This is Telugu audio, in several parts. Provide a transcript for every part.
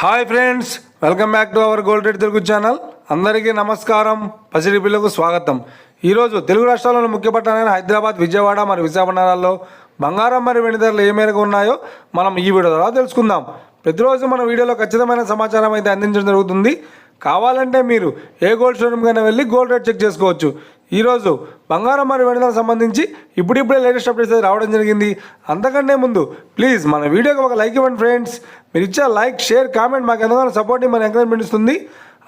Hi friends, welcome back to our gold rate Telugu channel. అందరికీ నమస్కారం. పసిడి పిల్లకు స్వాగతం. ఈరోజు తెలుగు రాష్ట్రాల్లోని ముఖ్య పట్టణాలైన హైదరాబాద్, విజయవాడ మరియు విశాఖపట్నాల్లో బంగారం మరియు వెండి ధరలు ఏ మేరకు ఉన్నాయో మనం ఈ వీడియో ద్వారా తెలుసుకుందాం. ప్రతిరోజు మన వీడియోలో ఖచ్చితమైన సమాచారం అయితే అందించడం జరుగుతుంది. కావాలంటే మీరు ఏ గోల్డ్ షోరూమ్ కైనా వెళ్ళి గోల్డ్ రేట్ చెక్ చేసుకోవచ్చు. ఈరోజు బంగారం మరియు వెండి ధరలకు సంబంధించి ఇప్పుడిప్పుడే లేటెస్ట్ అప్డేట్స్ అయితే రావడం జరిగింది. అంతకంటే ముందు ప్లీజ్ మన వీడియోకి ఒక లైక్ ఇవ్వండి ఫ్రెండ్స్. మీరు ఇచ్చే లైక్, షేర్, కామెంట్ మాకు ఎంతగానో సపోర్ట్, మన ఎంకరేజ్మెంట్ ఇస్తుంది.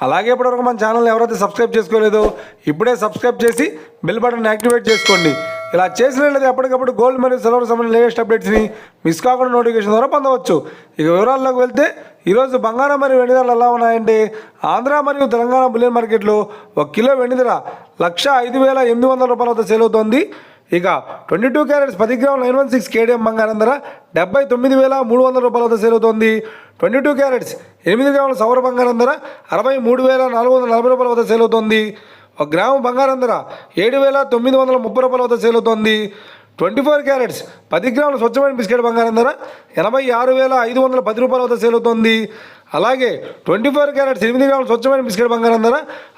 అలాగే ఇప్పటివరకు మన ఛానల్ని ఎవరైతే సబ్స్క్రైబ్ చేసుకోలేదో ఇప్పుడే సబ్స్క్రైబ్ చేసి బెల్ బటన్ యాక్టివేట్ చేసుకోండి. ఇలా చేసినట్లయితే ఎప్పటికప్పుడు గోల్డ్ మరియు సిల్వర్ సంబంధించిన లేటెస్ట్ అప్డేట్స్ని మిస్ కాకుండా నోటిఫికేషన్ ద్వారా పొందవచ్చు. ఇక వివరాల్లోకి వెళ్తే ఈరోజు బంగారం మరియు వెండి ధరలు ఎలా ఉన్నాయంటే, ఆంధ్ర మరియు తెలంగాణ బులియన్ మార్కెట్లో 1 కిలో వెండి ధర 1,05,800 రూపాయల వద్ద సేల్ అవుతోంది. ఇక 22 క్యారెట్స్ 10 గ్రాముల 916 కేడిఎం బంగారం ధర 79,300 రూపాయల వద్ద సేల్ అవుతోంది. 22 క్యారెట్స్ 8 గ్రాముల సౌర బంగారం ధర 63,440 రూపాయల వద్ద సేల్ అవుతోంది. 1 గ్రాము బంగారం ధర 7,930 రూపాయల వద్ద సేల్ అవుతోంది. 24 క్యారెట్స్ 10 గ్రాముల స్వచ్ఛమైన బిస్కెట్ బంగారం ధర 86,510 రూపాయల వద్ద సేల్ అవుతోంది. అలాగే 24 క్యారెట్స్ 8 గ్రాముల స్వచ్ఛమైన బిస్కెట్ బంగారం ధర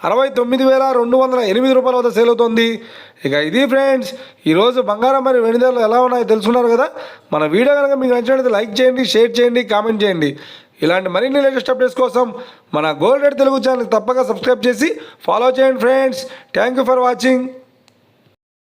69,208 రూపాయల వద్ద సేల్ అవుతోంది. ఇక ఇది ఫ్రెండ్స్, ఈరోజు బంగారం మరియు వెండి ధరలు ఎలా ఉన్నాయో తెలుసుకున్నారు కదా. మన వీడియో కనుక మీకు నచ్చినట్లయితే లైక్ చేయండి, షేర్ చేయండి, కామెంట్ చేయండి. ఇలాంటి మరిన్ని లేటెస్ట్ అప్డేట్స్ కోసం మన గోల్డ్ రేట్ తెలుగు ఛానల్ తప్పక సబ్స్క్రైబ్ చేసి ఫాలో చేయండి friends. Thank you for watching.